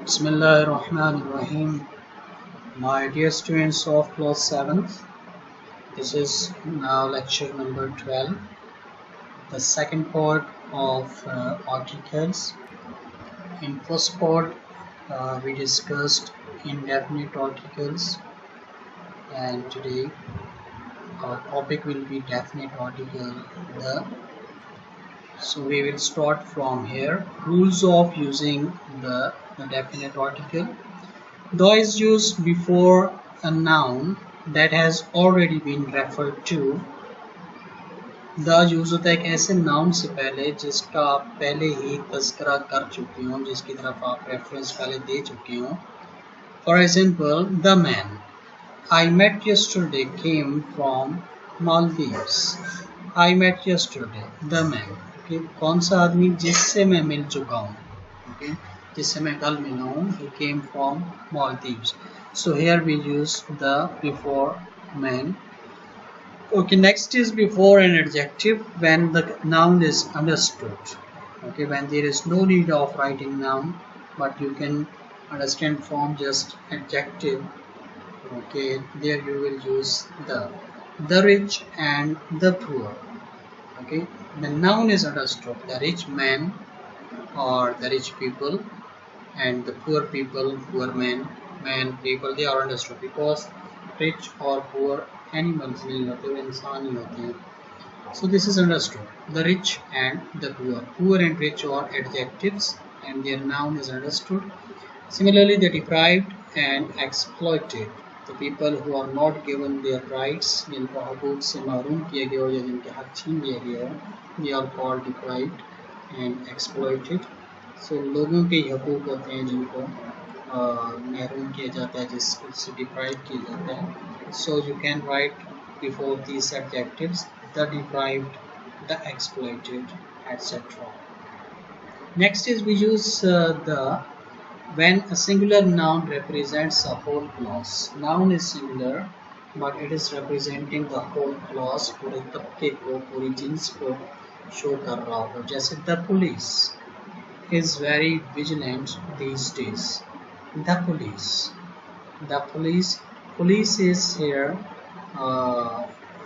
Bismillahirrahmanirrahim. My dear students of class 7th, this is now lecture number 12, the second part of articles. In first part, we discussed indefinite articles, and today our topic will be definite article, the. So we will start from here. Rules of using the definite article. The is used before a noun that has already been referred to. The use होता है एक ऐसे noun से पहले जिसका आप पहले ही तस्करा कर चुके हो, जिसकी तरफ आप रेफरेंस पहले दे चुके हो. For example, the man I met yesterday came from Maldives. I met yesterday, the man. कौन सा आदमी? जिससे मैं मिल चुका हूँ. ओके, जिससे मैं कल मिला हूँ. He came from Maldives. So here we use the before man. Okay, next is before an adjective when the noun is understood. Okay, when there is no need of writing noun, but you can understand from just adjective. Okay, there you will use the rich and the poor. Okay, the noun is understood. The rich man or the rich people, and the poor people, poor men, people, they are understood because rich or poor animals नहीं होते, वो इंसान ही होते हैं. So this is understood. The rich and the poor. Poor and rich are adjectives and their noun is understood. Similarly, the deprived and exploited. The people who are not given their rights, जिनको हकूक से महरूम किया गया हो या जिनके हक छीन लिया गया हो, they are called deprived and exploited. So लोगों के हकूक होते हैं जिनको महरूम किया जाता है, जिससे डिप्राइव किया जाता है. So you can write before these adjectives the deprived, the exploited, etc. Next is we use the when a singular noun represents a whole class. Noun is singular but it is representing the whole class, पूरे तबके को, पूरी jeans को show कर रहा हो. जैसे the police is very vigilant these days. The police is here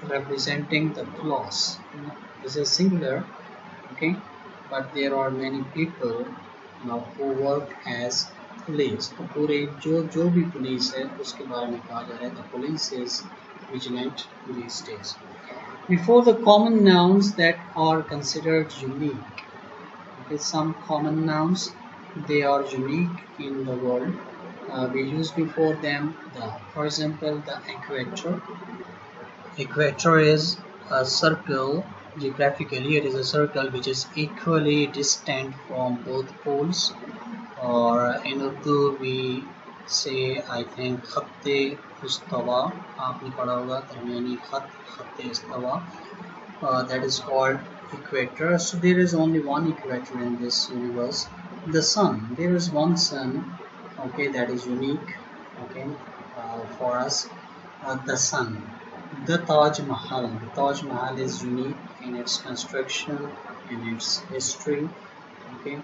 representing the class. This is singular, okay, but there are many people who work as police. तो पूरे जो भी पुलिस है उसके बारे में कहा जा रहा है. The police is vigilant these days. Before the common nouns that are considered unique. Okay, some common nouns, they are unique in the world. We use before them the, for example, the equator. Equator is a circle. Geographically, it is a circle which is equally distant from both poles. Or in Urdu we say, I think, खत्ते इस्तावा. आपने पढ़ा होगा दरमियानी खत, खत्ते इस्तावा. That is called equator. So there is only one equator in this universe. The sun, there is one sun, okay, that is unique, okay, for us. The sun. The Taj Mahal is unique in its construction, in its history, okay.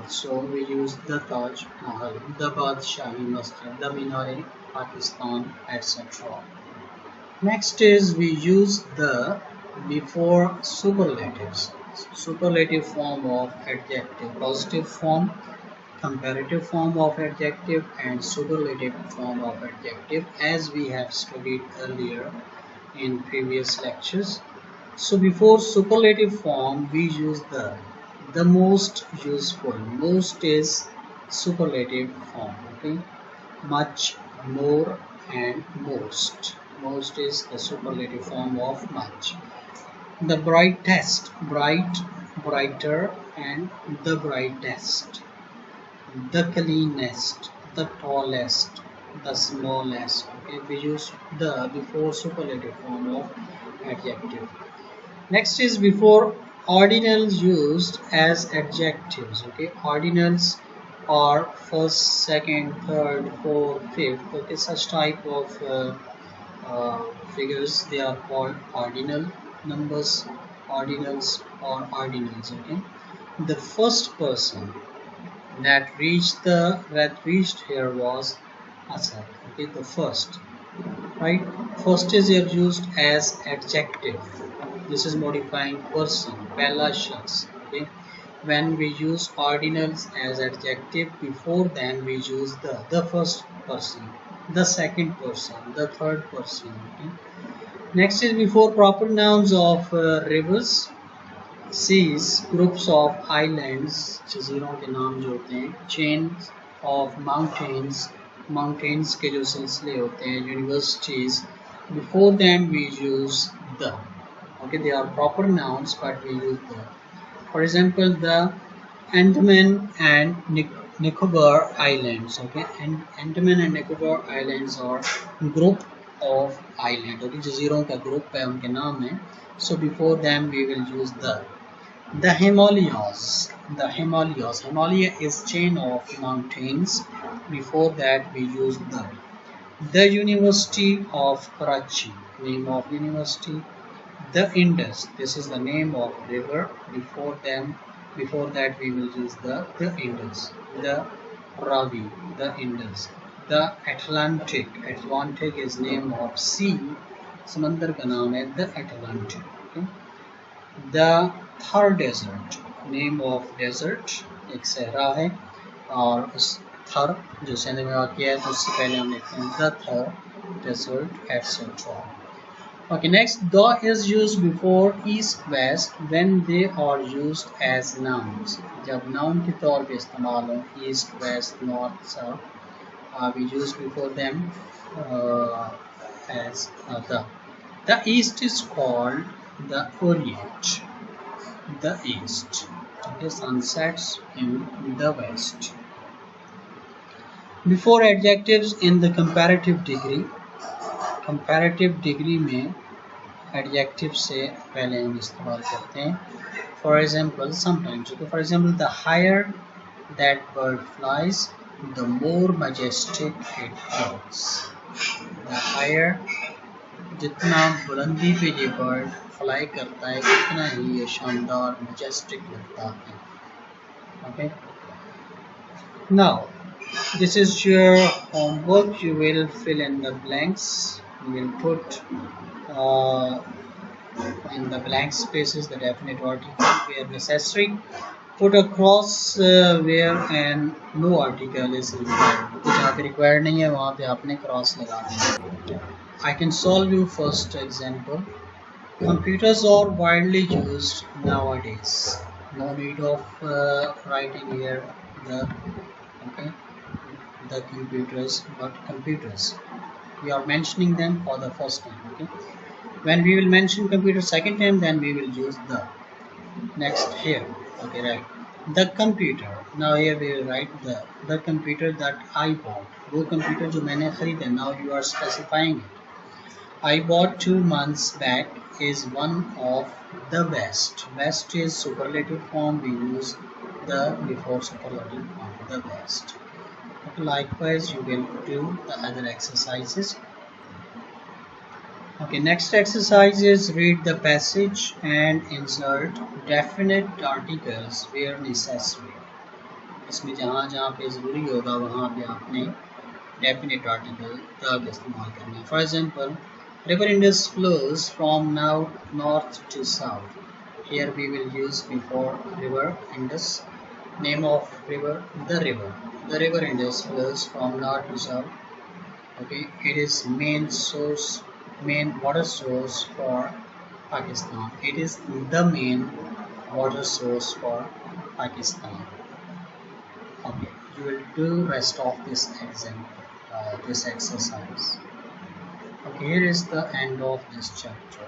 So we use the Taj Mahal, the Badshahi Masjid, the Minar Pakistan, etc. Next is we use the before superlatives. Superlative form of adjective, positive form, comparative form of adjective, and superlative form of adjective, as we have studied earlier in previous lectures. So before superlative form we use the most useful. Most is superlative form, okay. Much, more, and most. Most is the superlative form of much. The brightest, bright, brighter, and the brightest. The cleanest, the tallest, the smallest. Okay, we use the before superlative form of adjective. Next is before ordinals used as adjectives. Okay, ordinals are first, second, third, fourth, fifth. Okay, such type of figures, they are called ordinal numbers, ordinals, or ordinals. Okay, the first person, that reached here was Asad. Okay, the first, right? First is here used as adjective. This is modifying person, pehla shakhs. Okay, when we use ordinals as adjective, before then we use the first person, the second person, the third person. Okay? Next is before proper nouns of rivers, seas, groups of islands, जजीरों के नाम जो होते हैं, chains of mountains, mountains के जो सिलसिले होते हैं, universities, before them we use the. Okay, they are proper nouns but we use the. For example, the Andaman and Nicobar Islands. Okay, and Andaman and Nicobar Islands are group of island. Okay, जजीरों का group है, उनके नाम है. So before them we will use the. The Himalayas. The Himalayas. Himalaya is chain of mountains. Before that we use the. The University of Karachi. Name of university. The Indus. This is the name of river. Before that we will use the Indus. The Ravi. The Indus. The Atlantic. Atlantic is name of sea. समंदर का नाम है the Atlantic. Okay? The Thar Desert. Name of desert. एक सहरा है और उस थर जो सिंध में वाक़ है तो उससे पहले हम लिखते हैं the Thar Desert etc. Okay, next, the is used before east west when they are used as nouns. जब noun के तौर पे इस्तेमाल हो, east west north south, we use before them as the. The east is called the Orient. The east. The sun sets in the west. Before adjectives in the comparative degree. Comparative degree में adjective से पहले हम इस्तेमाल करते हैं. For example sometimes. For example the higher that bird flies the more majestic it looks. The higher, जितना बुलंदी पे ये बर्ड फ्लाई करता है उतना ही ये शानदार मजेस्टिक लगता है. Okay, now this is your homework. You will fill in the blanks. You will put in the blank spaces the definite article where necessary. Put a cross where and no article is required. जहाँ पे required नहीं है वहाँ पे आपने cross लगा देना. I can solve you first example. Computers are widely used nowadays. No need of writing here the. Okay. The computers, but computers we are mentioning them for the first time. Okay, when we will mention computer second time then we will use the. Next here, okay, right, the computer. Now here we will write the computer that I bought. वो computer जो मैंने खरीदा. Now you are specifying it. I bought 2 months back is one of the best. Best is superlative form. We use the before superlative form, the best. Likewise you will do the other exercises. Okay, next exercise is read the passage and insert definite articles where necessary. इसमें जहाँ जहाँ पे ज़रूरी होगा वहाँ पे आपने definite article का इस्तेमाल करना है. For example, river Indus flows from north to south. Here we will use before river Indus. Name of river, the river. The river Indus flows from north to south. Okay, it is main water source for Pakistan. It is the main water source for Pakistan. Okay, you will do rest of this example, this exercise. Okay, here is the end of this chapter.